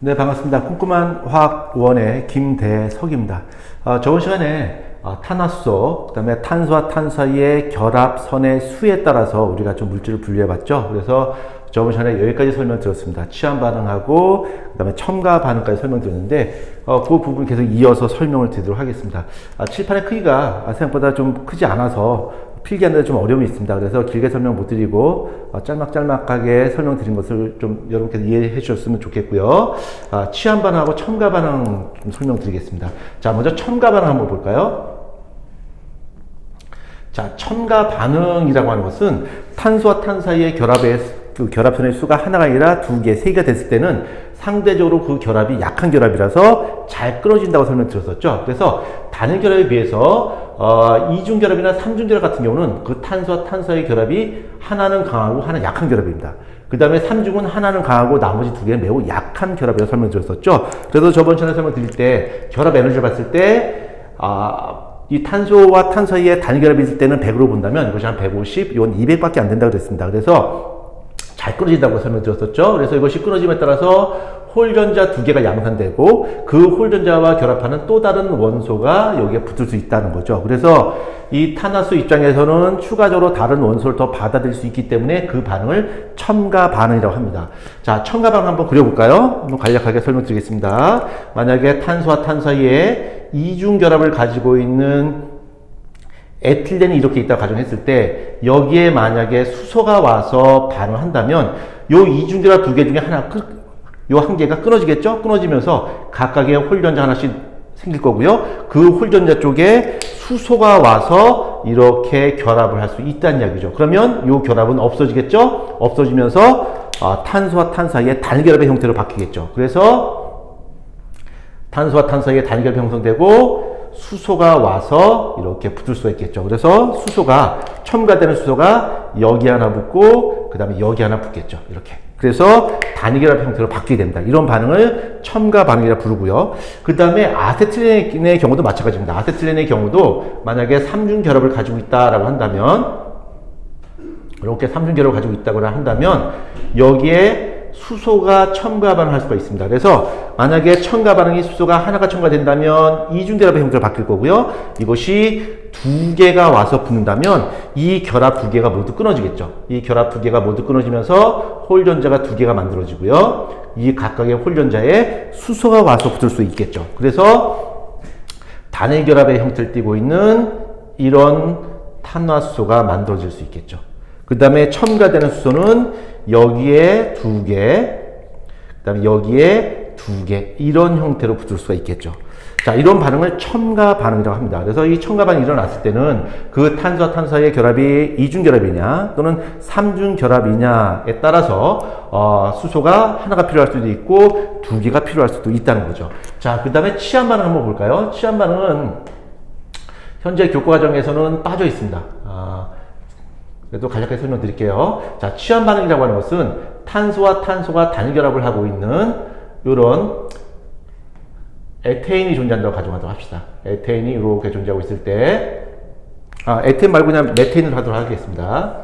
네, 반갑습니다. 꼼꼼한 화학원의 김대석입니다. 저번 시간에 탄화수소, 그 다음에 탄소와 탄소 사이의 결합선의 수에 따라서 우리가 좀 물질을 분류해봤죠. 그래서 저번 시간에 여기까지 설명드렸습니다. 취한 반응하고 그 다음에 첨가 반응까지 설명드렸는데 그 부분 계속 이어서 설명을 드리도록 하겠습니다. 칠판의 크기가 생각보다 좀 크지 않아서 필기하는데 좀 어려움이 있습니다. 그래서 길게 설명 못 드리고 짤막짤막하게 설명드린 것을 좀 여러분께서 이해해 주셨으면 좋겠고요. 취한 반응하고 첨가 반응 좀 설명드리겠습니다. 자, 먼저 첨가 반응 한번 볼까요? 자, 첨가 반응이라고 하는 것은 탄소와 탄소 사이의 그 결합선의 수가 하나가 아니라 두 개, 세 개가 됐을 때는 상대적으로 그 결합이 약한 결합이라서 잘 끊어진다고 설명드렸었죠. 그래서 단일 결합에 비해서 이중결합이나 삼중결합 같은 경우는 그 탄소와 탄소의 결합이 하나는 강하고 하나는 약한 결합입니다. 그 다음에 삼중은 하나는 강하고 나머지 두 개는 매우 약한 결합이라고 설명드렸었죠. 그래서 저번 시간에 설명드릴 때 결합 에너지를 봤을 때 이 탄소와 탄소 사이에 단일 결합이 있을 때는 100으로 본다면 이것이 한 150, 이건 200밖에 안 된다고 그랬습니다. 그래서 잘 끊어진다고 설명드렸었죠. 그래서 이것이 끊어짐에 따라서 홀전자 두 개가 양산되고 그 홀전자와 결합하는 또 다른 원소가 여기에 붙을 수 있다는 거죠. 그래서 이 탄화수 입장에서는 추가적으로 다른 원소를 더 받아들일 수 있기 때문에 그 반응을 첨가 반응이라고 합니다. 자, 첨가 반응 한번 그려볼까요? 한번 간략하게 설명드리겠습니다. 만약에 탄소와 탄소 사이에 이중 결합을 가지고 있는 에틸렌이 이렇게 있다고 가정했을 때 여기에 만약에 수소가 와서 반응한다면 요 이중결합 두 개 중에 하나 요 한 개가 끊어지겠죠? 끊어지면서 각각의 홀전자 하나씩 생길 거고요. 그 홀전자 쪽에 수소가 와서 이렇게 결합을 할 수 있다는 이야기죠. 그러면 요 결합은 없어지겠죠? 없어지면서 탄소와 탄소 사이의 단결합의 형태로 바뀌겠죠. 그래서 탄소와 탄소 사이의 단결합이 형성되고 수소가 와서 이렇게 붙을 수가 있겠죠. 그래서 수소가 첨가되는 수소가 여기 하나 붙고 그 다음에 여기 하나 붙겠죠. 이렇게. 그래서 단일결합 형태로 바뀌게 됩니다. 이런 반응을 첨가 반응이라 부르고요. 그 다음에 아세틸렌의 경우도 마찬가지입니다. 아세틸렌의 경우도 만약에 삼중결합을 가지고 있다라고 한다면 이렇게 삼중결합을 가지고 있다고 한다면 여기에 수소가 첨가 반응할 수가 있습니다. 그래서 만약에 첨가 반응이 수소가 하나가 첨가된다면 이중결합의 형태로 바뀔 거고요. 이것이 두 개가 와서 붙는다면 이 결합 두 개가 모두 끊어지겠죠. 이 결합 두 개가 모두 끊어지면서 홀전자가 두 개가 만들어지고요. 이 각각의 홀전자에 수소가 와서 붙을 수 있겠죠. 그래서 단일 결합의 형태를 띠고 있는 이런 탄화수소가 만들어질 수 있겠죠. 그 다음에 첨가되는 수소는 여기에 두 개, 그 다음에 여기에 두 개, 이런 형태로 붙을 수가 있겠죠. 자, 이런 반응을 첨가 반응이라고 합니다. 그래서 이 첨가 반응이 일어났을 때는 그 탄소와 탄소 사이의 결합이 이중결합이냐 또는 삼중결합이냐에 따라서 수소가 하나가 필요할 수도 있고 두 개가 필요할 수도 있다는 거죠. 자, 그 다음에 취한 반응 한번 볼까요? 취한 반응은 현재 교과과정에서는 빠져 있습니다. 그래도 간략하게 설명드릴게요. 자, 취한 반응이라고 하는 것은 탄소와 탄소가 단결합을 하고 있는 이런 에테인이 존재한다고 가정하도록 합시다. 에테인이 이렇게 존재하고 있을 때, 에테인 말고 그냥 메테인으로 하도록 하겠습니다.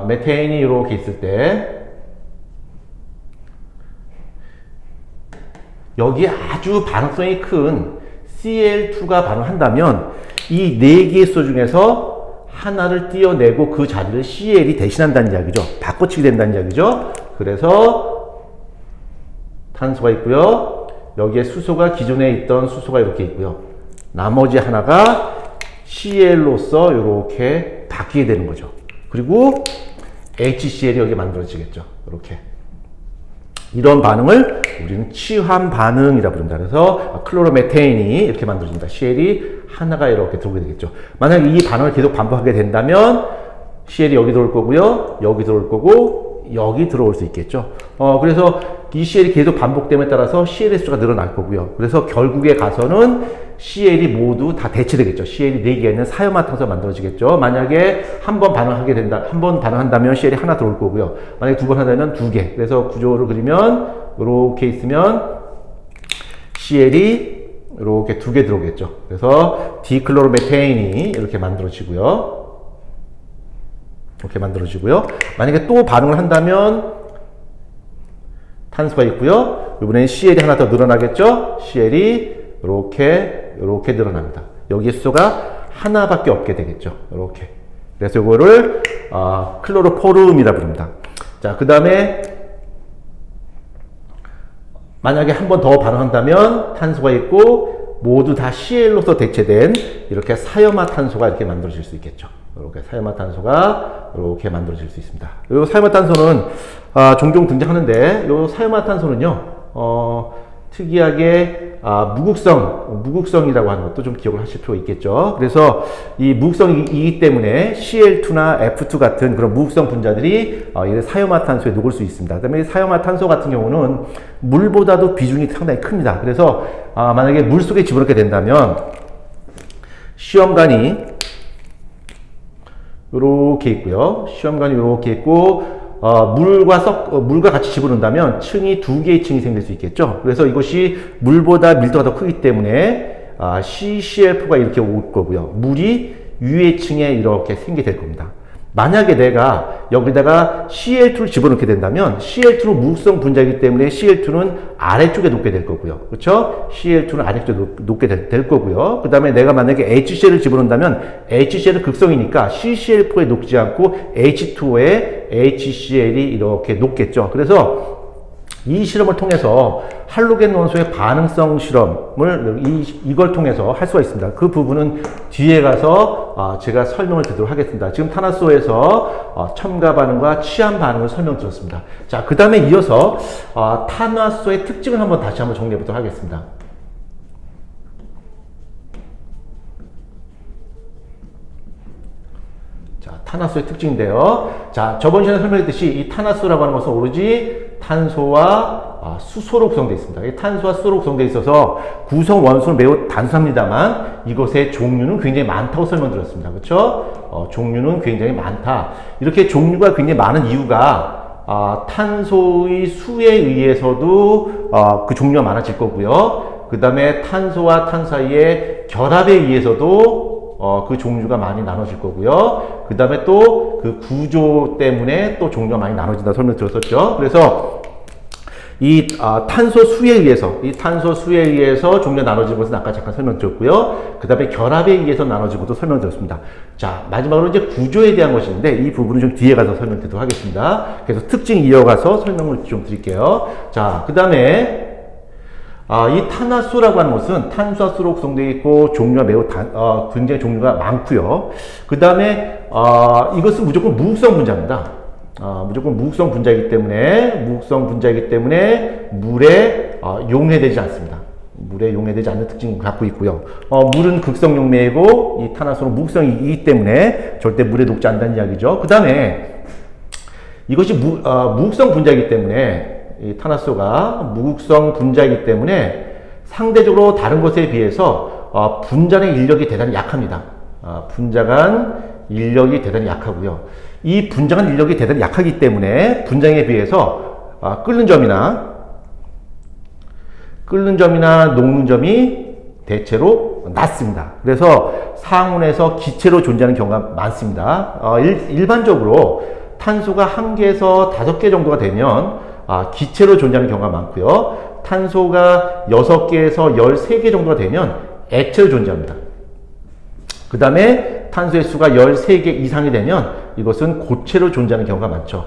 메테인이 이렇게 있을 때, 여기에 아주 반응성이 큰 Cl2가 반응한다면 이 네 개의 수소 중에서 하나를 띄어내고 그 자리를 Cl이 대신한다는 이야기죠. 바꿔치기 된다는 이야기죠. 그래서 탄소가 있고요. 여기에 수소가 기존에 있던 수소가 이렇게 있고요. 나머지 하나가 Cl로서 이렇게 바뀌게 되는 거죠. 그리고 HCl이 여기 만들어지겠죠. 이렇게. 이런 반응을 우리는 취한 반응이라고 부릅니다. 그래서 클로로메테인이 이렇게 만들어집니다. Cl이 하나가 이렇게 들어오게 되겠죠. 만약에 이 반응을 계속 반복하게 된다면 Cl이 여기 들어올 거고요. 여기 들어올 거고 여기 들어올 수 있겠죠. 그래서 이 Cl이 계속 반복됨에 따라서 Cl의 수가 늘어날 거고요. 그래서 결국에 가서는 Cl이 모두 다 대체되겠죠. Cl이 4개가 있는 사이오마탄소가 만들어지겠죠. 만약에 한 번 반응한다면 Cl이 하나 들어올 거고요. 만약에 두 번 한다면 2개. 그래서 구조를 그리면 이렇게 있으면 Cl이 이렇게 2개 들어오겠죠. 그래서 디클로로메테인이 이렇게 만들어지고요. 이렇게 만들어지고요. 만약에 또 반응을 한다면 탄소가 있고요. 이번엔 CL이 하나 더 늘어나겠죠? CL이 이렇게 늘어납니다. 여기에 수소가 하나밖에 없게 되겠죠. 이렇게. 그래서 이거를 클로로포름이라 부릅니다. 자, 그 다음에 만약에 한 번 더 반응한다면 탄소가 있고 모두 다 CL로서 대체된 이렇게 사염화탄소가 이렇게 만들어질 수 있겠죠. 이렇게 사염화탄소가 이렇게 만들어질 수 있습니다. 이 사염화탄소는 종종 등장하는데 이 사염화탄소는요 특이하게 무극성이라고 하는 것도 좀 기억을 하실 필요가 있겠죠. 그래서 이 무극성이기 때문에 CL2나 F2 같은 그런 무극성 분자들이 이 사염화탄소에 녹을 수 있습니다. 그다음에 사염화탄소 같은 경우는 물보다도 비중이 상당히 큽니다. 그래서 만약에 물 속에 집어넣게 된다면 시험관이 이렇게 있고요. 시험관이 이렇게 있고 물과 같이 집어넣는다면 층이 두 개의 층이 생길 수 있겠죠. 그래서 이것이 물보다 밀도가 더 크기 때문에 CCl4가 이렇게 올 거고요. 물이 위의 층에 이렇게 생기게 될 겁니다. 만약에 내가 여기다가 CL2를 집어넣게 된다면 CL2로 무극성 분자이기 때문에 CL2는 아래쪽에 녹게 될 거고요. 그렇죠? CL2는 아래쪽에 녹게 될 거고요. 그 다음에 내가 만약에 HCl을 집어넣는다면 HCl은 극성이니까 CCl4에 녹지 않고 H2에 HCl이 이렇게 녹겠죠. 그래서 이 실험을 통해서 할로겐 원소의 반응성 실험을 이걸 통해서 할 수가 있습니다. 그 부분은 뒤에 가서 제가 설명을 드리도록 하겠습니다. 지금 탄화수소에서 첨가 반응과 취한 반응을 설명드렸습니다. 자, 그 다음에 이어서 탄화수소의 특징을 다시 한번 정리해 보도록 하겠습니다. 자, 탄화수소의 특징인데요. 자, 저번 시간에 설명했듯이 이 탄화수소라고 하는 것은 오로지 탄소와 수소로 구성되어 있습니다. 이 탄소와 수소로 구성되어 있어서 구성 원소는 매우 단순합니다만 이것의 종류는 굉장히 많다고 설명드렸습니다. 그렇죠? 종류는 굉장히 많다. 이렇게 종류가 굉장히 많은 이유가 탄소의 수에 의해서도 그 종류가 많아질 거고요. 그 다음에 탄소와 탄 사이의 결합에 의해서도 그 종류가 많이 나눠질 거고요. 그 다음에 또 그 구조 때문에 또 종류가 많이 나눠진다 설명드렸었죠. 그래서 이 탄소 수에 의해서 종류가 나눠지는 것은 아까 잠깐 설명드렸고요. 그 다음에 결합에 의해서 나눠진 것도 설명드렸습니다. 자, 마지막으로 이제 구조에 대한 것인데 이 부분은 좀 뒤에 가서 설명드리도록 하겠습니다. 그래서 특징 이어가서 설명을 좀 드릴게요. 자, 그 다음에 이 탄화수소라고 하는 것은 탄수와 수로 구성되어 있고 종류가 매우 굉장히 종류가 많고요. 그 다음에 이것은 무조건 무극성 분자입니다. 무조건 무극성 분자이기 때문에 물에 용해되지 않습니다. 물에 용해되지 않는 특징을 갖고 있고요. 물은 극성 용매이고 이 탄화수소는 무극성이기 때문에 절대 물에 녹지 않는다는 이야기죠. 그 다음에 이것이 무극성 분자이기 때문에 이 탄화수소가 무극성 분자이기 때문에 상대적으로 다른 것에 비해서 분자의 인력이 대단히 약합니다. 분자간 인력이 대단히 약하고요. 이 분자간 인력이 대단히 약하기 때문에 분자에 비해서 끓는 점이나 녹는 점이 대체로 낮습니다. 그래서 상온에서 기체로 존재하는 경우가 많습니다. 일반적으로 탄소가 1개에서 5개 정도가 되면 기체로 존재하는 경우가 많고요. 탄소가 6개에서 13개 정도가 되면 액체로 존재합니다. 그 다음에 탄소의 수가 13개 이상이 되면 이것은 고체로 존재하는 경우가 많죠.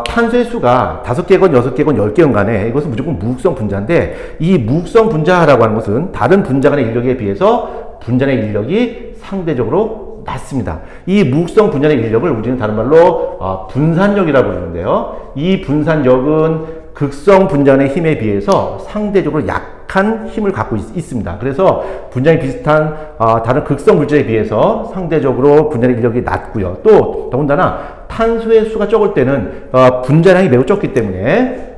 탄소의 수가 5개건 6개건 10개건 간에 이것은 무조건 무극성 분자인데 이 무극성 분자라고 하는 것은 다른 분자 간의 인력에 비해서 분자의 인력이 상대적으로 낮습니다. 이 무극성 분자의 인력을 우리는 다른 말로 분산력이라고 부르는데요. 이 분산력은 극성 분자의 힘에 비해서 상대적으로 약한 힘을 갖고 있습니다. 그래서 분자에 비슷한 다른 극성 분자에 비해서 상대적으로 분자의 인력이 낮고요. 또 더군다나 탄소의 수가 적을 때는 분자량이 매우 적기 때문에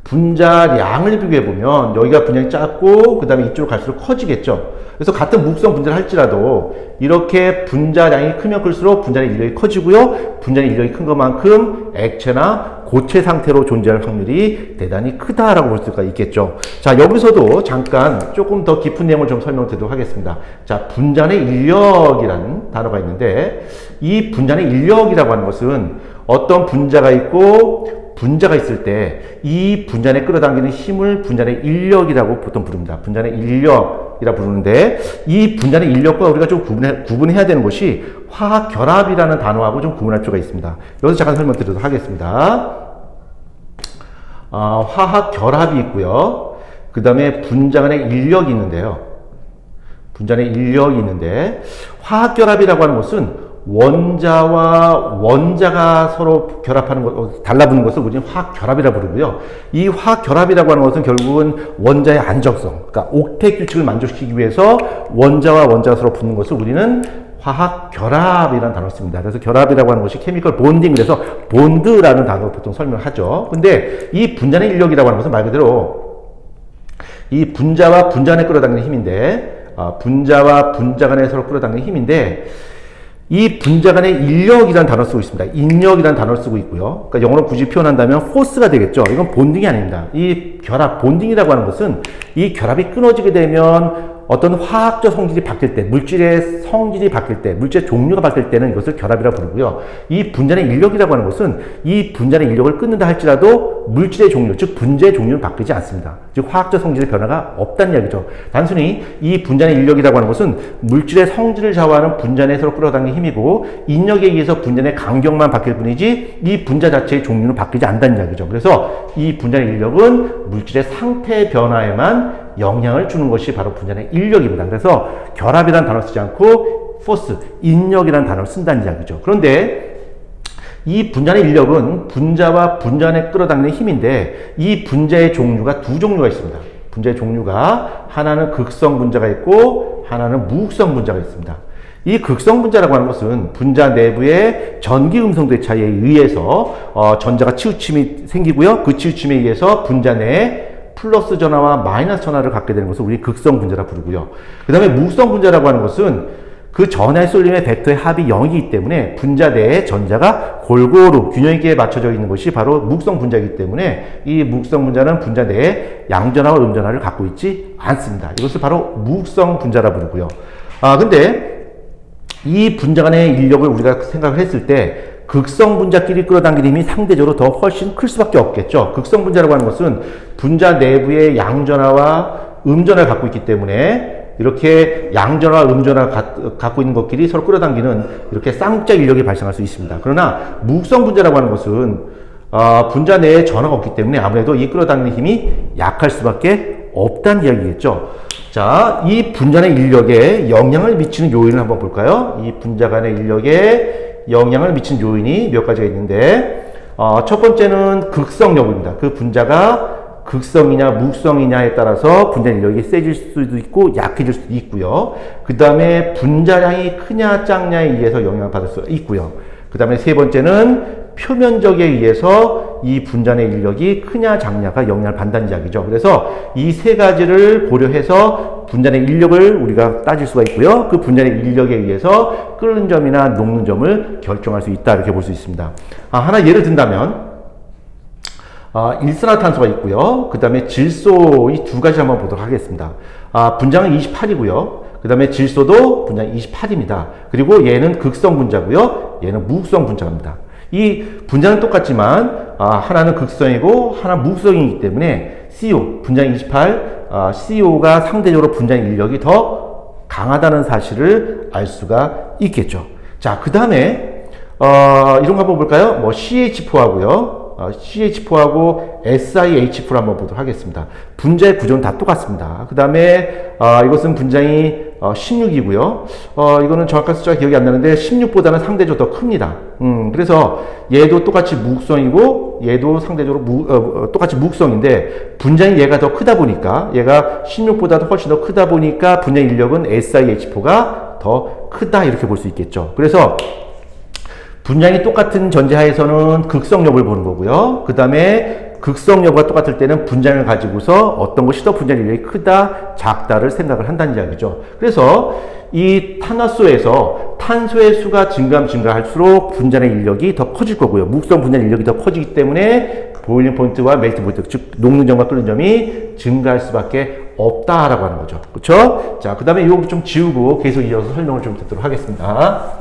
분자량을 비교해 보면 여기가 분량이 작고 그 다음에 이쪽으로 갈수록 커지겠죠. 그래서 같은 무극성 분자를 할지라도 이렇게 분자량이 크면 클수록 분자의 인력이 커지고요. 분자의 인력이 큰 것만큼 액체나 고체 상태로 존재할 확률이 대단히 크다라고 볼 수가 있겠죠. 자, 여기서도 잠깐 조금 더 깊은 내용을 좀 설명드리도록 하겠습니다. 자, 분자의 인력이라는 단어가 있는데 이 분자의 인력이라고 하는 것은 어떤 분자가 있고 분자가 있을 때 이 분자 내 끌어당기는 힘을 분자 내 인력이라고 보통 부릅니다. 분자 내 인력이라 부르는데 이 분자 내 인력과 우리가 좀 구분해야 되는 것이 화학 결합이라는 단어하고 좀 구분할 필요가 있습니다. 여기서 잠깐 설명드리도록 하겠습니다. 화학 결합이 있고요. 그 다음에 분자 간의 인력이 있는데요. 분자 내 인력이 있는데 화학 결합이라고 하는 것은 원자와 원자가 서로 결합하는 것, 달라붙는 것을 우리는 화학 결합이라고 부르고요. 이 화학 결합이라고 하는 것은 결국은 원자의 안정성, 그러니까 옥텟 규칙을 만족시키기 위해서 원자와 원자가 서로 붙는 것을 우리는 화학 결합이라는 단어를 씁니다. 그래서 결합이라고 하는 것이 케미컬 본딩, 그래서 본드라는 단어로 보통 설명을 하죠. 근데 이 분자 내 인력이라고 하는 것은 말 그대로 이 분자와 분자 간에 끌어당기는 힘인데, 분자와 분자 간에 서로 끌어당기는 힘인데, 이 분자 간의 인력이라는 단어를 쓰고 있습니다. 인력이라는 단어를 쓰고 있고요. 그러니까 영어로 굳이 표현한다면 포스가 되겠죠. 이건 본딩이 아닙니다. 이 결합, 본딩이라고 하는 것은 이 결합이 끊어지게 되면 어떤 화학적 성질이 바뀔 때, 물질의 성질이 바뀔 때, 물질의 종류가 바뀔 때는 이것을 결합이라고 부르고요. 이 분자의 인력이라고 하는 것은 이 분자의 인력을 끊는다 할지라도 물질의 종류, 즉 분자의 종류는 바뀌지 않습니다. 즉 화학적 성질의 변화가 없다는 이야기죠. 단순히 이 분자의 인력이라고 하는 것은 물질의 성질을 좌우하는 분자 내 서로 끌어당기는 힘이고 인력에 의해서 분자 내 간격만 바뀔 뿐이지 이 분자 자체의 종류는 바뀌지 않는다는 이야기죠. 그래서 이 분자의 인력은 물질의 상태 변화에만 영향을 주는 것이 바로 분자 내 인력입니다. 그래서 결합이라는 단어를 쓰지 않고 포스, 인력이라는 단어를 쓴다는 이야기죠. 그런데 이 분자 내 인력은 분자와 분자 내 끌어당기는 힘인데 이 분자의 종류가 두 종류가 있습니다. 분자의 종류가 하나는 극성 분자가 있고 하나는 무극성 분자가 있습니다. 이 극성 분자라고 하는 것은 분자 내부의 전기 음성도의 차이에 의해서 전자가 치우침이 생기고요. 그 치우침에 의해서 분자 내에 플러스 전하와 마이너스 전하를 갖게 되는 것을 우리 극성 분자라 부르고요. 그 다음에 무극성 분자라고 하는 것은 그 전하의 쏠림의 벡터의 합이 0이기 때문에 분자 내에 전자가 골고루 균형 있게 맞춰져 있는 것이 바로 무극성 분자이기 때문에 이 무극성 분자는 분자 내에 양전하와 음전하를 갖고 있지 않습니다. 이것을 바로 무극성 분자라 부르고요. 근데 이 분자 간의 인력을 우리가 생각을 했을 때 극성 분자끼리 끌어당기는 힘이 상대적으로 더 훨씬 클 수밖에 없겠죠. 극성 분자라고 하는 것은 분자 내부의 양전하와 음전하를 갖고 있기 때문에 이렇게 양전하와 음전하를 갖고 있는 것끼리 서로 끌어당기는 이렇게 쌍짝 인력이 발생할 수 있습니다. 그러나 무극성 분자라고 하는 것은 분자 내에 전하가 없기 때문에 아무래도 이 끌어당기는 힘이 약할 수밖에 없다는 이야기겠죠. 자, 이 분자 내 인력에 영향을 미치는 요인을 한번 볼까요? 이 분자 간의 인력에 영향을 미친 요인이 몇 가지가 있는데 첫 번째는 극성 여부입니다. 그 분자가 극성이냐 무극성이냐에 따라서 분자 인력이 세질 수도 있고 약해질 수도 있고요. 그 다음에 분자량이 크냐 작냐에 의해서 영향을 받을 수 있고요. 그 다음에 세 번째는 표면적에 의해서 이 분자 내 인력이 크냐 작냐가 영향을 받는다는 이야기죠. 그래서 이 세 가지를 고려해서 분자 내 인력을 우리가 따질 수가 있고요. 그 분자 내 인력에 의해서 끓는 점이나 녹는 점을 결정할 수 있다, 이렇게 볼 수 있습니다. 하나 예를 든다면 일산화탄소가 있고요. 그 다음에 질소, 이 두 가지 한번 보도록 하겠습니다. 분자는 28이고요. 그 다음에 질소도 분자 28입니다. 그리고 얘는 극성 분자고요. 얘는 무극성 분자입니다. 이 분자는 똑같지만 하나는 극성이고 하나는 무극성이기 때문에 CO, 분자 28, CO가 상대적으로 분자 인력이 더 강하다는 사실을 알 수가 있겠죠. 자, 그 다음에 이런 거 한번 볼까요? 뭐 CH4하고요. CH4하고 SiH4를 한번 보도록 하겠습니다. 분자의 구조는 다 똑같습니다. 그 다음에 이것은 분자이 16이고요. 이거는 정확한 숫자가 기억이 안 나는데 16보다는 상대적으로 더 큽니다. 그래서 얘도 똑같이 무극성이고 얘도 상대적으로 똑같이 무극성인데 분자인 얘가 더 크다 보니까 얘가 16보다도 훨씬 더 크다 보니까 분자 인력은 SiH4가 더 크다, 이렇게 볼 수 있겠죠. 그래서 분량이 똑같은 전제하에서는 극성 여부를 보는 거고요. 그 다음에 극성 여부가 똑같을 때는 분량을 가지고서 어떤 것이 더 분자 인력이 크다, 작다를 생각을 한다는 이야기죠. 그래서 이 탄화수에서 탄소의 수가 증가할수록 분자 내 인력이 더 커질 거고요. 무극성 분자 인력이 더 커지기 때문에 보일링 포인트와 멜팅 포인트, 즉 녹는 점과 끓는 점이 증가할 수밖에 없다라고 하는 거죠. 그렇죠? 자, 그 다음에 이거 좀 지우고 계속 이어서 설명을 좀 듣도록 하겠습니다.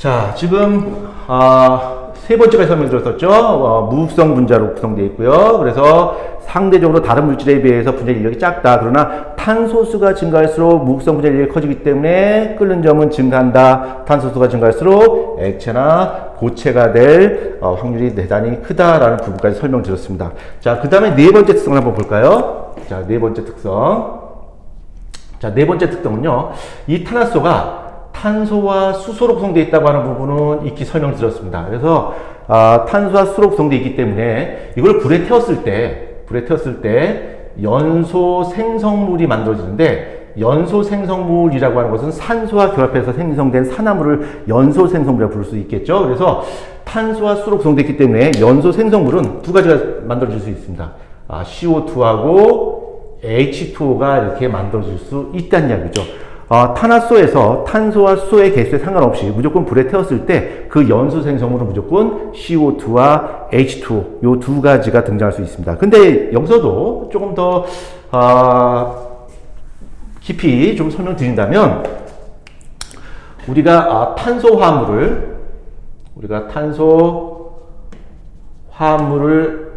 자, 지금 세 번째까지 설명드렸었죠. 무극성 분자로 구성되어 있고요. 그래서 상대적으로 다른 물질에 비해서 분자 인력이 작다. 그러나 탄소수가 증가할수록 무극성 분자 인력이 커지기 때문에 끓는 점은 증가한다. 탄소수가 증가할수록 액체나 고체가 될 확률이 대단히 크다라는 부분까지 설명드렸습니다. 자, 그 다음에 네 번째 특성을 한번 볼까요? 자, 네 번째 특성. 자, 네 번째 특성은요. 이 탄화수소가 탄소와 수소로 구성되어 있다고 하는 부분은 익히 설명드렸습니다. 그래서 탄소와 수소로 구성되어 있기 때문에 이걸 불에 태웠을 때 연소 생성물이 만들어지는데, 연소 생성물이라고 하는 것은 산소와 결합해서 생성된 산화물을 연소 생성물이라고 부를 수 있겠죠. 그래서 탄소와 수소로 구성되어 있기 때문에 연소 생성물은 두 가지가 만들어질 수 있습니다. CO2하고 H2O가 이렇게 만들어질 수 있다는 이야기죠. 탄화수소에서 탄소와 수소의 개수에 상관없이 무조건 불에 태웠을 때 그 연소 생성물은 무조건 CO2와 H2O 요 두 가지가 등장할 수 있습니다. 근데 여기서도 조금 더 깊이 좀 설명드린다면, 우리가 탄소 화합물을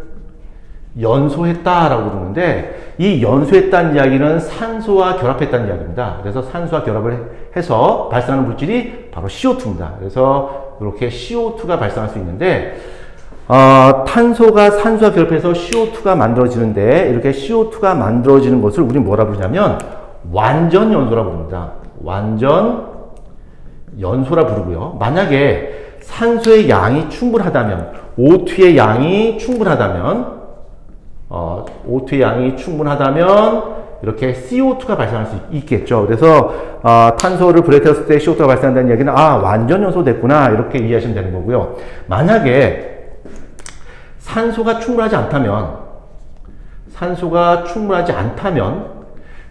연소했다라고 부르는데, 이 연소했다는 이야기는 산소와 결합했다는 이야기입니다. 그래서 산소와 결합을 해서 발생하는 물질이 바로 CO2입니다. 그래서 이렇게 CO2가 발생할 수 있는데, 탄소가 산소와 결합해서 CO2가 만들어지는데, 이렇게 CO2가 만들어지는 것을 우리는 뭐라 부르냐면 완전 연소라 부릅니다. 완전 연소라 부르고요. 만약에 산소의 양이 충분하다면, O2의 양이 충분하다면, 이렇게 CO2가 발생할 수 있겠죠. 그래서 탄소를 불에 태웠을 때 CO2가 발생한다는 얘기는 완전 연소 됐구나, 이렇게 이해하시면 되는 거고요. 만약에 산소가 충분하지 않다면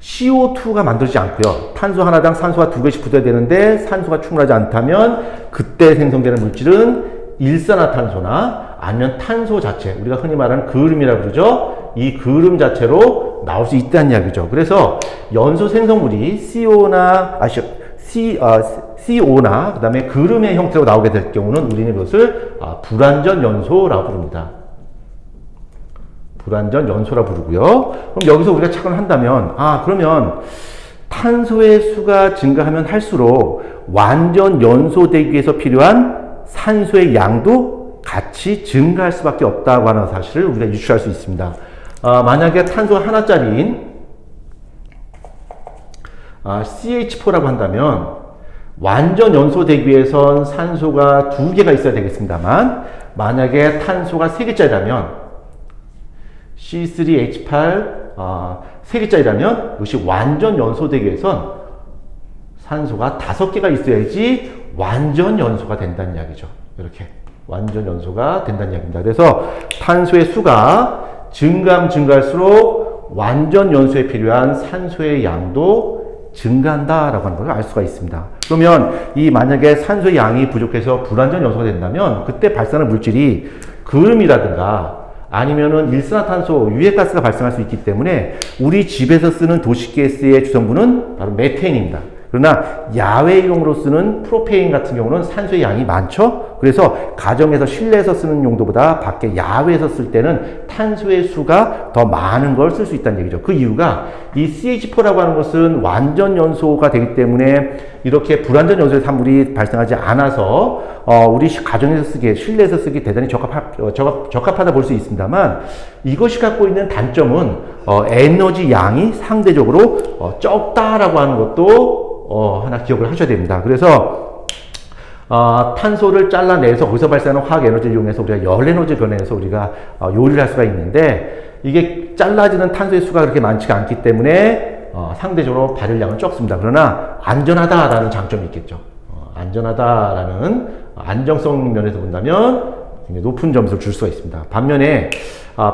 CO2가 만들어지지 않고요. 탄소 하나당 산소가 2개씩 붙어야 되는데 산소가 충분하지 않다면 그때 생성되는 물질은 일산화탄소나 아니면 탄소 자체, 우리가 흔히 말하는 그름이라고 그러죠. 이 그름 자체로 나올 수 있다는 이야기죠. 그래서 연소 생성물이 CO나 그 다음에 그름의 형태로 나오게 될 경우는 우리는 이것을 불완전 연소라고 부릅니다. 불완전 연소라 부르고요. 그럼 여기서 우리가 착안을 한다면, 그러면 탄소의 수가 증가하면 할수록 완전 연소되기 위해서 필요한 산소의 양도 같이 증가할 수밖에 없다고 하는 사실을 우리가 유추할 수 있습니다. 만약에 탄소 하나짜리인 CH4라고 한다면 완전 연소되기 위해선 산소가 2개가 있어야 되겠습니다만, 만약에 탄소가 3개짜리라면 C3H8 3개짜리라면 이것이 완전 연소되기 위해선 산소가 5개가 있어야지 완전 연소가 된다는 이야기죠. 이렇게 완전 연소가 된다는 이야기입니다. 그래서 탄소의 수가 증가할수록 완전 연소에 필요한 산소의 양도 증가한다라고 하는 걸 알 수가 있습니다. 그러면 만약에 산소의 양이 부족해서 불완전 연소가 된다면 그때 발생하는 물질이 그름이라든가 아니면은 일산화탄소, 유해가스가 발생할 수 있기 때문에 우리 집에서 쓰는 도시가스의 주성분은 바로 메테인입니다. 그러나 야외용으로 쓰는 프로페인 같은 경우는 산소의 양이 많죠. 그래서 가정에서 실내에서 쓰는 용도보다 밖에 야외에서 쓸 때는 탄소의 수가 더 많은 걸 쓸 수 있다는 얘기죠. 그 이유가 이 CH4라고 하는 것은 완전 연소가 되기 때문에 이렇게 불완전 연소의 산물이 발생하지 않아서 우리 가정에서 쓰기에, 실내에서 쓰기 대단히 적합하다 볼 수 있습니다만, 이것이 갖고 있는 단점은 에너지 양이 상대적으로 적다라고 하는 것도 하나 기억을 하셔야 됩니다. 그래서 탄소를 잘라내서 거기서 발생하는 화학 에너지를 이용해서 우리가 열 에너지 변해서 우리가 요리를 할 수가 있는데, 이게 잘라지는 탄소의 수가 그렇게 많지가 않기 때문에 상대적으로 발열량은 적습니다. 그러나 안전하다라는 장점이 있겠죠. 안전하다라는 안정성 면에서 본다면 굉장히 높은 점수를 줄 수가 있습니다. 반면에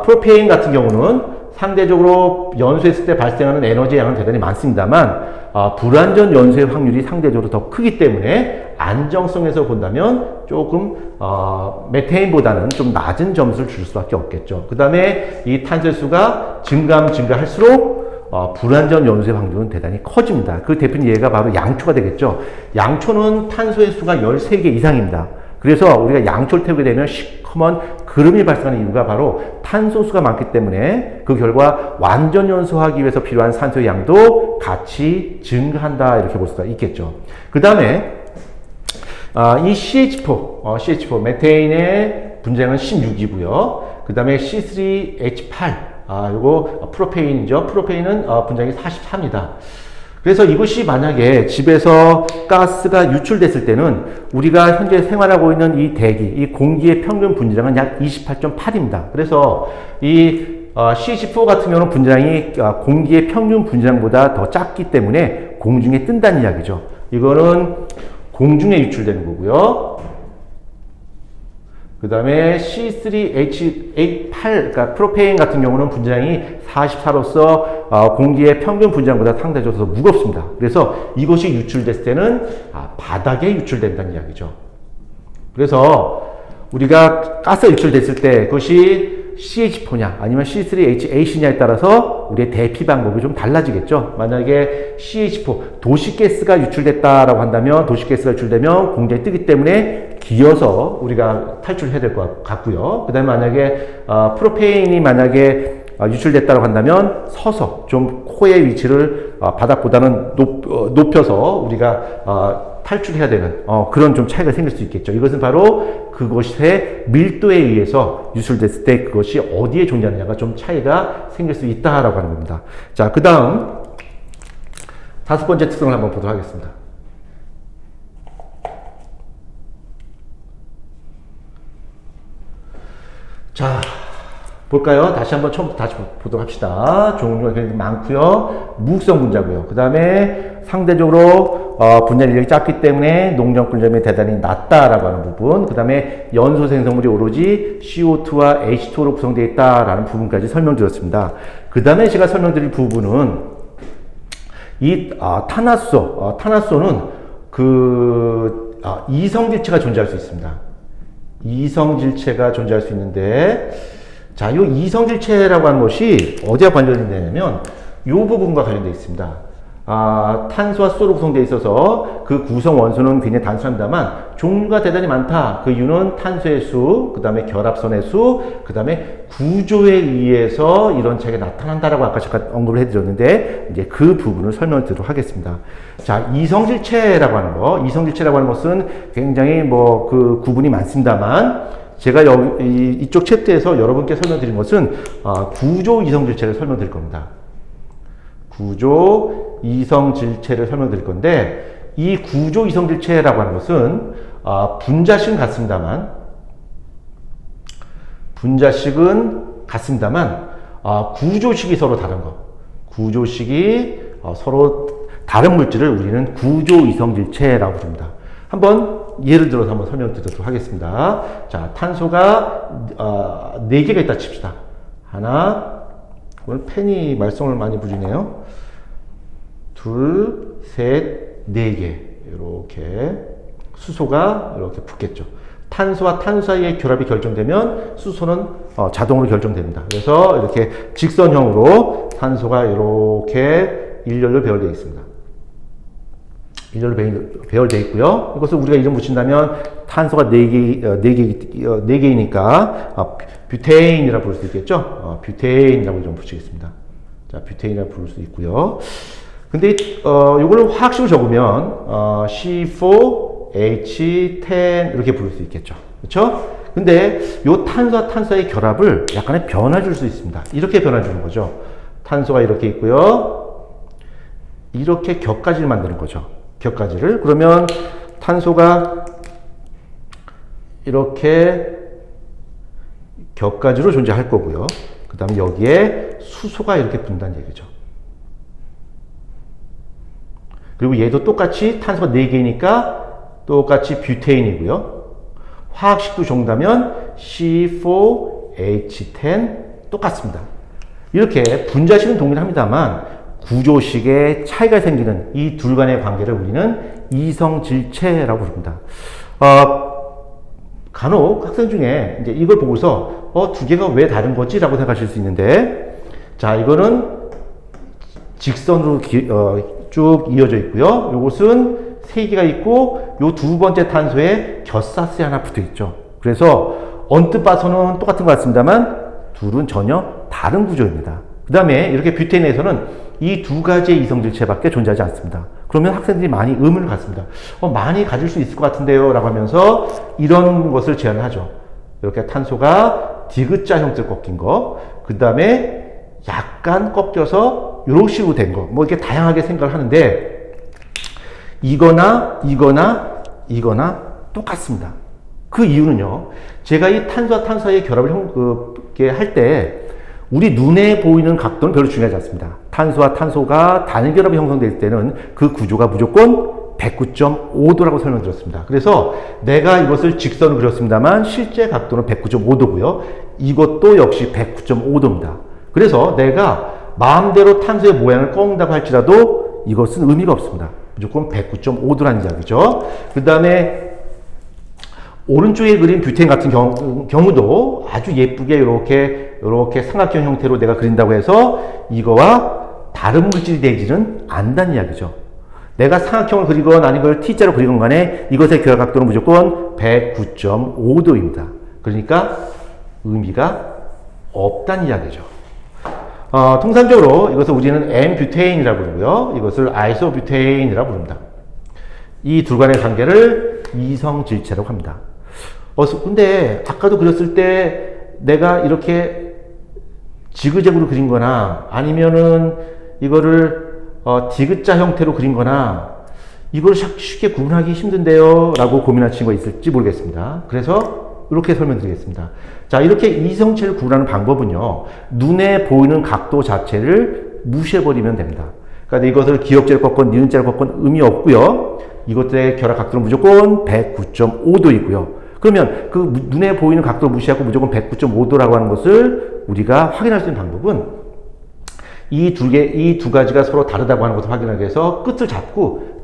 프로페인 같은 경우는 상대적으로 연소했을 때 발생하는 에너지 양은 대단히 많습니다만 불완전 연소의 확률이 상대적으로 더 크기 때문에 안정성에서 본다면 조금 메테인보다는 좀 낮은 점수를 줄 수밖에 없겠죠. 그 다음에 이 탄소의 수가 증가할수록 불완전 연소의 확률은 대단히 커집니다. 그 대표적인 예가 바로 양초가 되겠죠. 양초는 탄소의 수가 13개 이상입니다. 그래서 우리가 양초를 태우게 되면 시커먼 그름이 발생하는 이유가 바로 탄소수가 많기 때문에 그 결과 완전 연소하기 위해서 필요한 산소의 양도 같이 증가한다 이렇게 볼 수가 있겠죠. 그 다음에 이 CH4 메테인의 분자량은 16이고요. 그 다음에 C3H8 요거 프로페인이죠. 프로페인은 분자량이 43이다. 그래서 이것이 만약에 집에서 가스가 유출됐을 때는 우리가 현재 생활하고 있는 이 대기, 이 공기의 평균 분자량은 약 28.8입니다. 그래서 이 CH4 같은 경우는 분자량이 공기의 평균 분자량보다 더 작기 때문에 공중에 뜬다는 이야기죠. 이거는 공중에 유출되는 거고요. 그 다음에 C3H8, 그러니까 프로페인 같은 경우는 분자량이 44로서 공기의 평균 분자량보다 상대적으로 무겁습니다. 그래서 이것이 유출됐을 때는 바닥에 유출된다는 이야기죠. 그래서 우리가 가스 유출됐을 때 그것이 CH4냐 아니면 C3H8냐에 따라서 우리의 대피 방법이 좀 달라지겠죠. 만약에 CH4 도시가스가 유출됐다라고 한다면 도시가스가 유출되면 공기에 뜨기 때문에 기어서 우리가 탈출해야 될 것 같고요. 그 다음에 만약에 프로페인이 만약에 유출됐다고 한다면 서서 좀 코의 위치를 바닥보다는 높여서 우리가 탈출해야 되는 그런 좀 차이가 생길 수 있겠죠. 이것은 바로 그것의 밀도에 의해서 유출됐을 때 그것이 어디에 존재하느냐가 좀 차이가 생길 수 있다라고 하는 겁니다. 자, 그 다음 5번째 특성을 한번 보도록 하겠습니다. 자, 볼까요? 다시 한번 처음부터 다시 보도록 합시다. 종류가 굉장히 많고요. 무극성 분자고요. 그 다음에 상대적으로 분자 인력이 작기 때문에 농전 꿀점이 대단히 낮다라고 하는 부분. 그 다음에 연소 생성물이 오로지 CO2와 H2로 구성되어 있다라는 부분까지 설명드렸습니다. 그 다음에 제가 설명드릴 부분은 이 탄화소는 그 이성질체가 존재할 수 있습니다. 이성질체가 존재할 수 있는데, 자, 이 이성질체라고 하는 것이 어디와 관련되냐면 이 부분과 관련되어 있습니다. 탄소와 수소로 구성되어 있어서 그 구성 원소는 굉장히 단순합니다만 종류가 대단히 많다. 그 이유는 탄소의 수, 그 다음에 결합선의 수, 그 다음에 구조에 의해서 이런 차이가 나타난다라고 아까 잠깐 언급을 해드렸는데 이제 그 부분을 설명을 드리도록 하겠습니다. 자, 이성질체라고 하는 거, 이성질체라고 하는 것은 굉장히 뭐 그 구분이 많습니다만 제가 이쪽 챕터에서 여러분께 설명드린 것은 구조 이성질체를 설명드릴 겁니다. 구조 이성질체를 설명드릴 건데 이 구조 이성질체라고 하는 것은 분자식은 같습니다만 구조식이 서로 다른 거. 구조식이 서로 다른 물질을 우리는 구조 이성질체라고 부릅니다. 한번 예를 들어서 한번 설명드리도록 하겠습니다. 자, 탄소가 4개가 있다 칩시다. 하나, 오늘 펜이 말썽을 많이 부리네요. 둘, 셋, 4개. 이렇게 수소가 이렇게 붙겠죠. 탄소와 탄소 사이의 결합이 결정되면 수소는 자동으로 결정됩니다. 그래서 이렇게 직선형으로 탄소가 이렇게 일렬로 배열되어 있습니다. 일렬로 배열되어 있고요. 이것을 우리가 이름 붙인다면 탄소가 4개이니까 뷰테인이라고 부를 수 있겠죠. 뷰테인이라고 이름 붙이겠습니다. 자, 뷰테인이라고 부를 수 있고요. 근데 이걸 화학식으로 적으면 C4H10 이렇게 부를 수 있겠죠. 그렇죠? 근데 이 탄소와 탄소의 결합을 약간의 변화 줄 수 있습니다. 이렇게 변화 주는 거죠. 탄소가 이렇게 있고요. 이렇게 격가지를 만드는 거죠. 격가지를. 그러면 탄소가 이렇게 격가지로 존재할 거고요. 그 다음에 여기에 수소가 이렇게 분다는 얘기죠. 그리고 얘도 똑같이 탄소가 4개니까 똑같이 뷰테인이고요. 화학식도 정다면 C4H10 똑같습니다. 이렇게 분자식은 동일합니다만 구조식의 차이가 생기는 이 둘 간의 관계를 우리는 이성질체라고 부릅니다. 간혹 학생 중에 이제 이걸 보고서 두 개가 왜 다른 거지? 라고 생각하실 수 있는데, 자, 이거는 직선으로 쭉 이어져 있고요. 요것은 세 개가 있고 요 두 번째 탄소에 겹사슬이 하나 붙어 있죠. 그래서 언뜻 봐서는 똑같은 것 같습니다만 둘은 전혀 다른 구조입니다. 그 다음에 이렇게 뷰테인에서는 이 두 가지의 이성질체밖에 존재하지 않습니다. 그러면 학생들이 많이 의문을 갖습니다. 많이 가질 수 있을 것 같은데요 라고 하면서 이런 것을 제안하죠. 이렇게 탄소가 디귿자 형태로 꺾인 거, 그 다음에 약간 꺾여서 이런 식으로 된 거, 뭐 이렇게 다양하게 생각을 하는데 이거나 똑같습니다. 그 이유는요, 제가 이 탄소와 탄소 사이의 결합을 할 때 우리 눈에 보이는 각도는 별로 중요하지 않습니다. 탄소와 탄소가 단일 결합이 형성될 때는 그 구조가 무조건 109.5도라고 설명드렸습니다. 그래서 내가 이것을 직선으로 그렸습니다만 실제 각도는 109.5도고요. 이것도 역시 109.5도입니다. 그래서 내가 마음대로 탄소의 모양을 꺾는다고 할지라도 이것은 의미가 없습니다. 무조건 109.5도라는 이야기죠. 그 다음에 오른쪽에 그린 뷰테인 같은 경우도 아주 예쁘게 이렇게 삼각형 형태로 내가 그린다고 해서 이거와 다른 물질이 되지는 않는다는 이야기죠. 내가 삼각형을 그리건 아닌 걸 T자로 그리건 간에 이것의 결합 각도는 무조건 109.5도입니다. 그러니까 의미가 없다는 이야기죠. 통상적으로 이것을 우리는 N-뷰테인이라고 부르고요. 이것을 아이소뷰테인이라고 부릅니다. 이 둘 간의 관계를 이성질체라고 합니다. 근데 아까도 그렸을 때 내가 이렇게 지그재그로 그린 거나 아니면은 이거를 디귿자 형태로 그린 거나 이걸 쉽게 구분하기 힘든데요 라고 고민하는 친구가 있을지 모르겠습니다. 그래서 이렇게 설명드리겠습니다. 자, 이렇게 이성체를 구분하는 방법은요, 눈에 보이는 각도 자체를 무시해버리면 됩니다. 그러니까 이것을 기역자를 꺾건 니은자를 꺾건 의미 없고요. 이것들의 결합 각도는 무조건 109.5도이고요. 그러면 그 눈에 보이는 각도를 무시하고 무조건 109.5도라고 하는 것을 우리가 확인할 수 있는 방법은 이 두 가지가 서로 다르다고 하는 것을 확인하기 위해서 끝을 잡고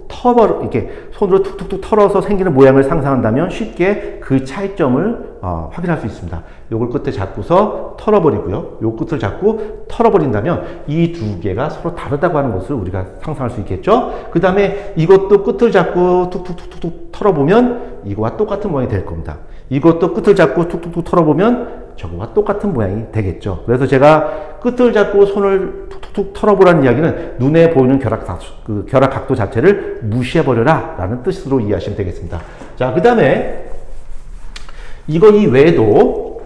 이렇게 손으로 툭툭툭 털어서 생기는 모양을 상상한다면 쉽게 그 차이점을 확인할 수 있습니다. 요걸 끝에 잡고서 털어버리고요. 요 끝을 잡고 털어버린다면 이 두 개가 서로 다르다고 하는 것을 우리가 상상할 수 있겠죠. 그 다음에 이것도 끝을 잡고 툭툭툭툭 털어보면 이거와 똑같은 모양이 될 겁니다. 이것도 끝을 잡고 툭툭툭 털어보면 저거와 똑같은 모양이 되겠죠. 그래서 제가 끝을 잡고 손을 툭툭툭 털어보라는 이야기는 눈에 보이는 결합 각도 자체를 무시해버려라 라는 뜻으로 이해하시면 되겠습니다. 자, 그 다음에 이 외에도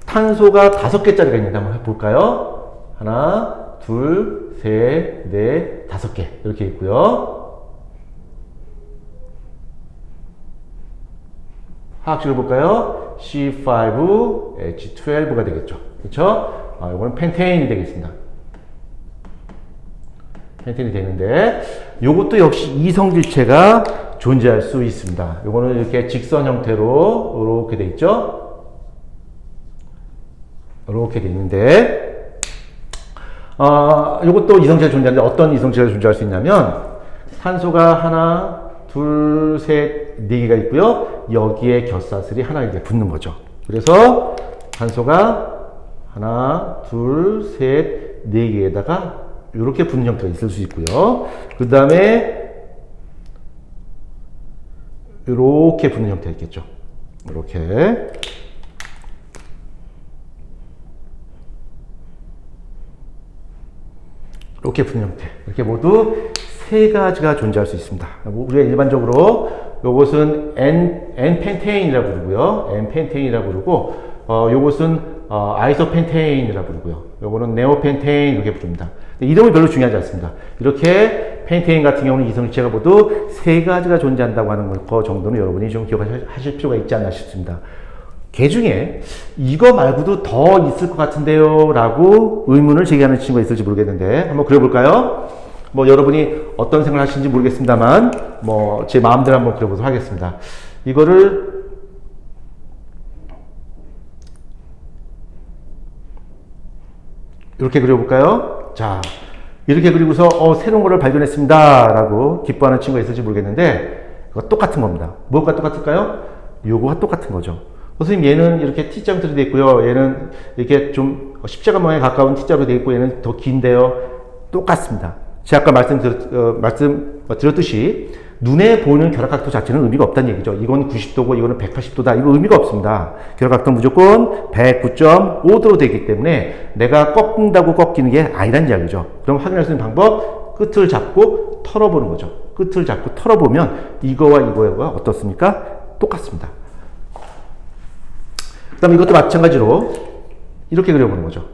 탄소가 5개짜리가 있는데 한번 해볼까요? 하나, 둘, 셋, 넷, 5개 이렇게 있고요. 화학식을 볼까요? C5H12가 되겠죠. 그렇죠? 이거는 펜테인이 되겠습니다. 펜테인이 되는데 이것도 역시 이성질체가 존재할 수 있습니다. 이거는 이렇게 직선 형태로 이렇게 돼 있죠. 이렇게 돼 있는데 이것도 이성질체가 존재하는데 어떤 이성질체가 존재할 수 있냐면 탄소가 하나, 둘, 셋, 네 개가 있고요. 여기에 겹사슬이 하나 이렇게 붙는 거죠. 그래서 탄소가 하나, 둘, 셋, 네 개에다가 이렇게 붙는 형태가 있을 수 있고요. 그 다음에 이렇게 붙는 형태가 있겠죠. 이렇게. 이렇게 붙는 형태. 이렇게 모두 세 가지가 존재할 수 있습니다. 우리가 일반적으로 요것은 N-펜테인이라고 부르고요. N-펜테인이라고 부르고, 요것은 아이소펜테인이라고 부르고요. 요거는 네오펜테인 이렇게 부릅니다. 이름은 별로 중요하지 않습니다. 이렇게 펜테인 같은 경우는 이성질체가 모두 세 가지가 존재한다고 하는 것 정도는 여러분이 좀 기억하실 필요가 있지 않나 싶습니다. 그 중에 이거 말고도 더 있을 것 같은데요 라고 의문을 제기하는 친구가 있을지 모르겠는데 한번 그려볼까요? 여러분이 어떤 생각을 하시는지 모르겠습니다만 제 마음대로 한번 그려보도록 하겠습니다. 이거를 이렇게 그려볼까요? 자, 이렇게 그리고서 새로운 거를 발견했습니다 라고 기뻐하는 친구가 있을지 모르겠는데 그거 똑같은 겁니다. 뭐가 똑같을까요? 요거와 똑같은 거죠. 선생님, 얘는 이렇게 T자로 되어 있고요. 얘는 이렇게 좀 십자가 모양에 가까운 T자로 되어 있고 얘는 더 긴데요. 똑같습니다. 제가 아까 말씀드렸듯이 눈에 보이는 결합각도 자체는 의미가 없다는 얘기죠. 이건 90도고 이거는 180도다. 이거 의미가 없습니다. 결합각도는 무조건 109.5도로 되기 때문에 내가 꺾는다고 꺾이는 게 아니란 이야기죠. 그럼 확인할 수 있는 방법, 끝을 잡고 털어보는 거죠. 끝을 잡고 털어보면 이거와 이거가 어떻습니까? 똑같습니다. 그 다음에 이것도 마찬가지로 이렇게 그려보는 거죠.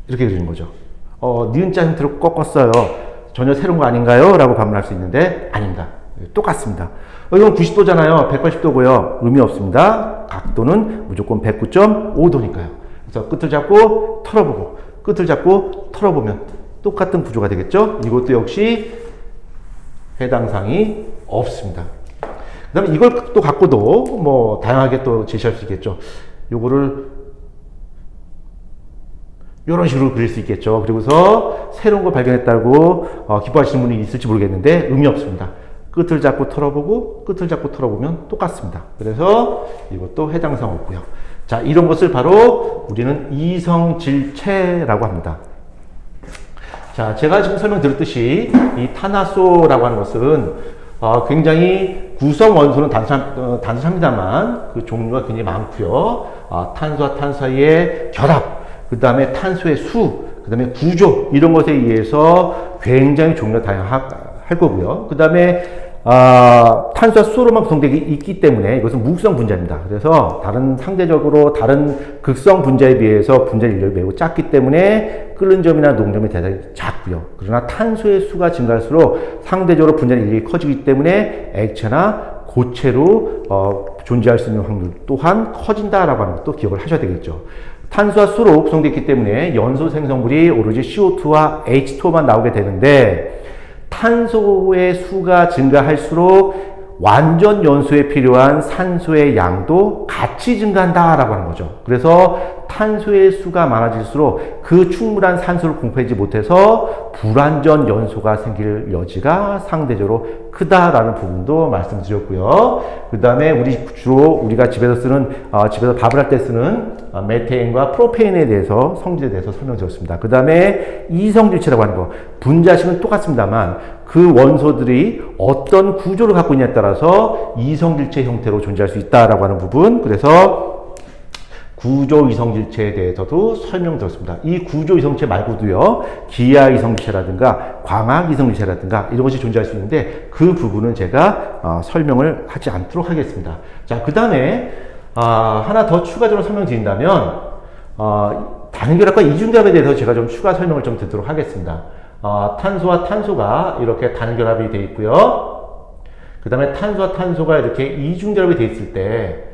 이렇게 그리는 거죠. 니은자 형태로 꺾었어요. 전혀 새로운 거 아닌가요? 라고 반문할 수 있는데 아닙니다. 똑같습니다. 이건 90도잖아요. 180도고요. 의미 없습니다. 각도는 무조건 109.5도니까요. 그래서 끝을 잡고 털어보고 끝을 잡고 털어보면 똑같은 구조가 되겠죠. 이것도 역시 해당 사항이 없습니다. 그 다음에 이걸 또 갖고도 뭐 다양하게 또 제시할 수 있겠죠. 요거를 이런 식으로 그릴 수 있겠죠. 그리고서 새로운 걸 발견했다고 기뻐하시는 분이 있을지 모르겠는데 의미 없습니다. 끝을 잡고 털어보고 끝을 잡고 털어보면 똑같습니다. 그래서 이것도 해당 사항 없고요. 자, 이런 것을 바로 우리는 이성질체라고 합니다. 자, 제가 지금 설명드렸듯이 이 탄화소라고 하는 것은 굉장히 구성 원소는 단순합니다만 그 종류가 굉장히 많고요. 탄소와 탄소 사이의 결합, 그 다음에 탄소의 수, 그 다음에 구조, 이런 것에 의해서 굉장히 종류가 다양할 거고요. 그 다음에 탄소와 수소로만 구성되어 있기 때문에 이것은 무극성 분자입니다. 그래서 상대적으로 다른 극성 분자에 비해서 분자 인력이 매우 작기 때문에 끓는 점이나 녹는 점이 대단히 작고요. 그러나 탄소의 수가 증가할수록 상대적으로 분자 인력이 커지기 때문에 액체나 고체로 존재할 수 있는 확률 또한 커진다라고 하는 것도 기억을 하셔야 되겠죠. 탄소와 수로 구성되어 있기 때문에 연소 생성물이 오로지 CO2와 H2만 나오게 되는데 탄소의 수가 증가할수록 완전 연소에 필요한 산소의 양도 같이 증가한다라고 하는 거죠. 그래서 탄소의 수가 많아질수록 그 충분한 산소를 공급하지 못해서 불완전 연소가 생길 여지가 상대적으로 크다라는 부분도 말씀드렸고요. 그 다음에 우리가 집에서 밥을 할 때 쓰는 메테인과 프로페인에 대해서 성질에 대해서 설명드렸습니다. 그 다음에 이성질체라고 하는 거, 분자식은 똑같습니다만 그 원소들이 어떤 구조를 갖고 있냐에 따라서 이성질체 형태로 존재할 수 있다라고 하는 부분, 그래서 구조 이성질체에 대해서도 설명드렸습니다. 이 구조 이성질체 말고도요, 기하 이성질체라든가 광학 이성질체라든가 이런 것이 존재할 수 있는데 그 부분은 제가 설명을 하지 않도록 하겠습니다. 자, 그 다음에 하나 더 추가적으로 설명드린다면 단결합과 이중결합에 대해서 제가 좀 추가 설명을 좀 드리도록 하겠습니다. 탄소와 탄소가 이렇게 단결합이 되어 있고요. 그 다음에 탄소와 탄소가 이렇게 이중결합이 되어 있을 때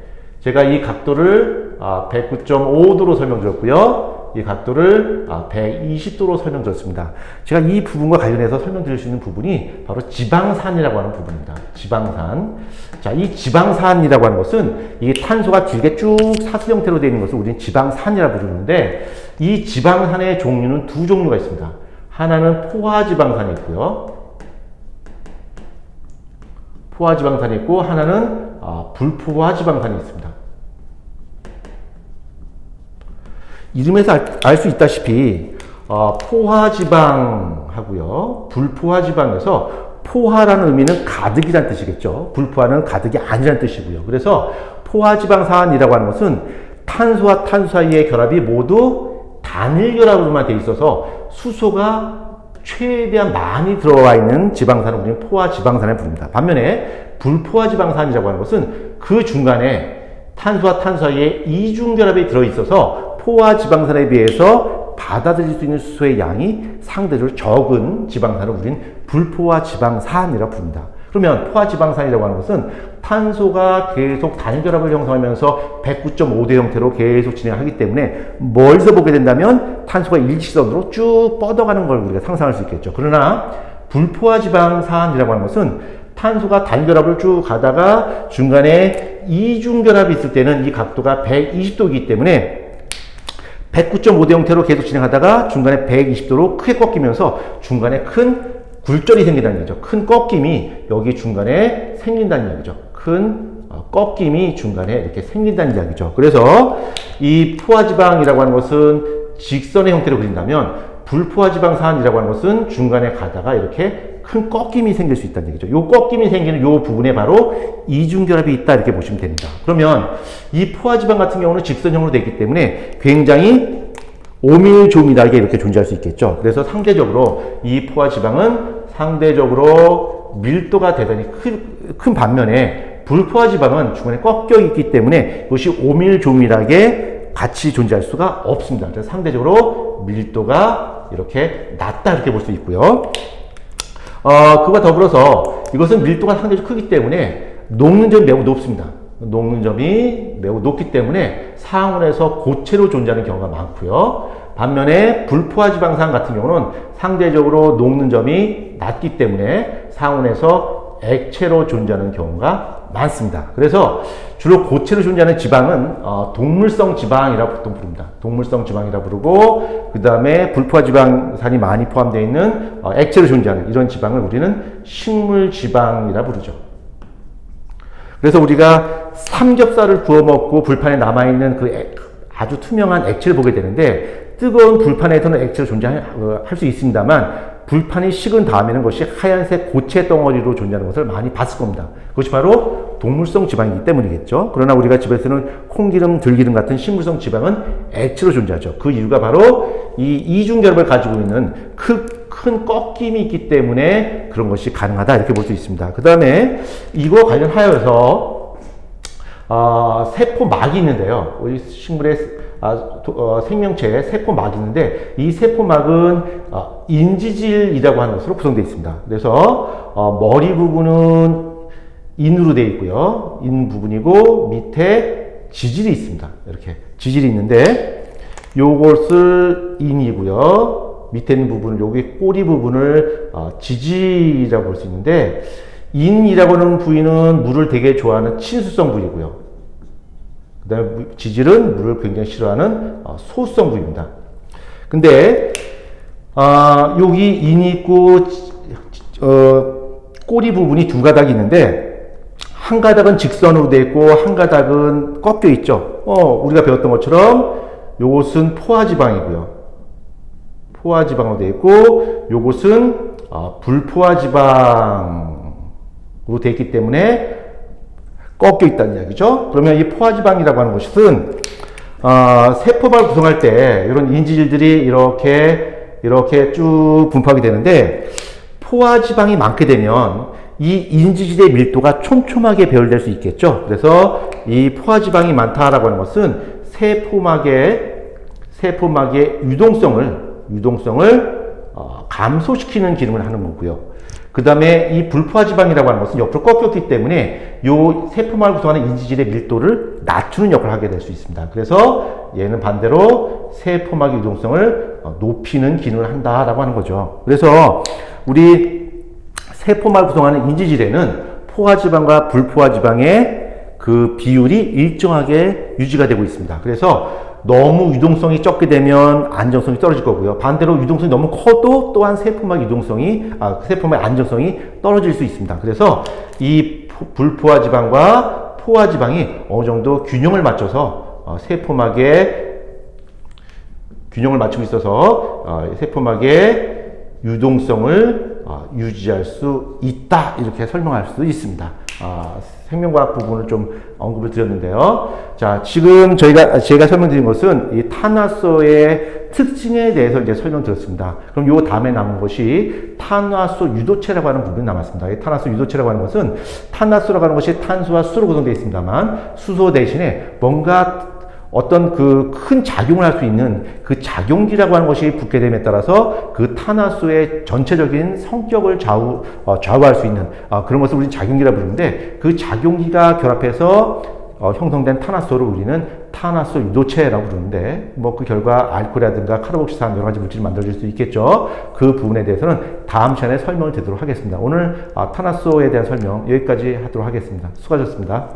제가 이 각도를 109.5도로 설명드렸고요. 이 각도를 120도로 설명드렸습니다. 제가 이 부분과 관련해서 설명드릴 수 있는 부분이 바로 지방산이라고 하는 부분입니다. 지방산. 자, 이 지방산이라고 하는 것은 이 탄소가 길게 쭉 사슬 형태로 되어 있는 것을 우리는 지방산이라고 부르는데 이 지방산의 종류는 두 종류가 있습니다. 하나는 포화지방산이 있고요. 포화지방산이 있고 하나는 불포화지방산이 있습니다. 이름에서 알 수 있다시피 포화지방하고요, 불포화지방에서 포화라는 의미는 가득이라는 뜻이겠죠. 불포화는 가득이 아니라는 뜻이고요. 그래서 포화지방산이라고 하는 것은 탄소와 탄소 사이의 결합이 모두 단일 결합으로만 되어 있어서 수소가 최대한 많이 들어와 있는 지방산을 우리는 포화지방산에 부릅니다. 반면에 불포화지방산이라고 하는 것은 그 중간에 탄소와 탄소 사이에 이중결합이 들어있어서 포화지방산에 비해서 받아들일 수 있는 수소의 양이 상대적으로 적은 지방산을 우리는 불포화지방산이라고 부릅니다. 그러면 포화지방산이라고 하는 것은 탄소가 계속 단결합을 형성하면서 109.5도 형태로 계속 진행하기 때문에 멀리서 보게 된다면 탄소가 일직선으로 쭉 뻗어가는 걸 우리가 상상할 수 있겠죠. 그러나 불포화지방산이라고 하는 것은 탄소가 단결합을 쭉 가다가 중간에 이중결합이 있을 때는 이 각도가 120도이기 때문에 109.5도 형태로 계속 진행하다가 중간에 120도로 크게 꺾이면서 중간에 큰 굴절이 생긴다는 얘기죠. 큰 꺾임이 여기 중간에 생긴다는 얘기죠. 큰 꺾임이 중간에 이렇게 생긴다는 이야기죠. 그래서 이 포화지방이라고 하는 것은 직선의 형태로 그린다면 불포화지방산이라고 하는 것은 중간에 가다가 이렇게 큰 꺾임이 생길 수 있다는 얘기죠. 요 꺾임이 생기는 요 부분에 바로 이중결합이 있다 이렇게 보시면 됩니다. 그러면 이 포화지방 같은 경우는 직선형으로 되어 있기 때문에 굉장히 오밀조밀하게 이렇게 존재할 수 있겠죠. 그래서 상대적으로 이 포화지방은 상대적으로 밀도가 대단히 큰 반면에 불포화지방은 중간에 꺾여 있기 때문에 이것이 오밀조밀하게 같이 존재할 수가 없습니다. 그래서 상대적으로 밀도가 이렇게 낮다 이렇게 볼 수 있고요. 그와 더불어서 이것은 밀도가 상대적으로 크기 때문에 녹는 점이 매우 높습니다. 녹는 점이 매우 높기 때문에 상온에서 고체로 존재하는 경우가 많고요. 반면에 불포화지방산 같은 경우는 상대적으로 녹는 점이 낮기 때문에 상온에서 액체로 존재하는 경우가 많습니다. 그래서 주로 고체로 존재하는 지방은 동물성 지방이라고 보통 부릅니다. 동물성 지방이라고 부르고 그 다음에 불포화지방산이 많이 포함되어 있는 액체로 존재하는 이런 지방을 우리는 식물지방이라고 부르죠. 그래서 우리가 삼겹살을 구워 먹고 불판에 남아있는 그 아주 투명한 액체를 보게 되는데 뜨거운 불판에서는 액체로 존재할 수 있습니다만 불판이 식은 다음에는 그것이 하얀색 고체 덩어리로 존재하는 것을 많이 봤을 겁니다. 그것이 바로 동물성 지방이기 때문이겠죠. 그러나 우리가 집에서는 콩기름, 들기름 같은 식물성 지방은 액체로 존재하죠. 그 이유가 바로 이 이중결합을 가지고 있는 큰 꺾임이 있기 때문에 그런 것이 가능하다 이렇게 볼 수 있습니다. 그 다음에 이거 관련하여서 세포막이 있는데요. 우리 식물의 생명체에 세포막이 있는데 이 세포막은 인지질이라고 하는 것으로 구성되어 있습니다. 그래서 머리 부분은 인으로 되어 있고요. 인 부분이고 밑에 지질이 있습니다. 이렇게 지질이 있는데 요것을 인이고요. 밑에 있는 부분을 여기 꼬리 부분을 지질이라고 볼 수 있는데 인이라고 하는 부위는 물을 되게 좋아하는 친수성 부위고요. 그 다음에 지질은 물을 굉장히 싫어하는 소수성 부위입니다. 근데 여기 인이 있고 꼬리 부분이 두 가닥이 있는데 한 가닥은 직선으로 되어 있고 한 가닥은 꺾여 있죠. 우리가 배웠던 것처럼 요것은 포화지방이고요. 포화지방으로 되어 있고 요것은 불포화지방으로 되어 있기 때문에 꺾여 있다는 이야기죠. 그러면 이 포화지방이라고 하는 것은 세포막을 구성할 때 이런 인지질들이 이렇게 쭉 분포하게 되는데 포화지방이 많게 되면 이 인지질의 밀도가 촘촘하게 배열될 수 있겠죠. 그래서 이 포화지방이 많다라고 하는 것은 세포막의 유동성을 감소시키는 기능을 하는 거고요. 그 다음에 이 불포화지방이라고 하는 것은 옆으로 꺾였기 때문에 이 세포막을 구성하는 인지질의 밀도를 낮추는 역할을 하게 될 수 있습니다. 그래서 얘는 반대로 세포막의 유동성을 높이는 기능을 한다라고 하는 거죠. 그래서 우리 세포막을 구성하는 인지질에는 포화지방과 불포화지방의 그 비율이 일정하게 유지가 되고 있습니다. 그래서 너무 유동성이 적게 되면 안정성이 떨어질 거고요. 반대로 유동성이 너무 커도 또한 세포막 세포막의 안정성이 떨어질 수 있습니다. 그래서 이 불포화지방과 포화지방이 어느 정도 균형을 맞춰서 균형을 맞추고 있어서 세포막의 유동성을 유지할 수 있다 이렇게 설명할 수 있습니다. 생명과학 부분을 좀 언급을 드렸는데요. 자, 지금 제가 설명드린 것은 이 탄화수의 특징에 대해서 이제 설명드렸습니다. 그럼 요 다음에 남은 것이 탄화수 유도체라고 하는 부분이 남았습니다. 이 탄화수 유도체라고 하는 것은 탄화수라고 하는 것이 탄소와 수로 구성되어 있습니다만 수소 대신에 뭔가 어떤 그 큰 작용을 할 수 있는 그 작용기라고 하는 것이 붙게 됨에 따라서 그 탄화수의 전체적인 성격을 좌우할 수 있는 그런 것을 우리는 작용기라고 부르는데 그 작용기가 결합해서 형성된 탄화수를 우리는 탄화수 유도체라고 부르는데 그 결과 알코올이라든가 카르복실산 여러 가지 물질이 만들어질 수 있겠죠. 그 부분에 대해서는 다음 시간에 설명을 드리도록 하겠습니다. 오늘 탄화수에 대한 설명 여기까지 하도록 하겠습니다. 수고하셨습니다.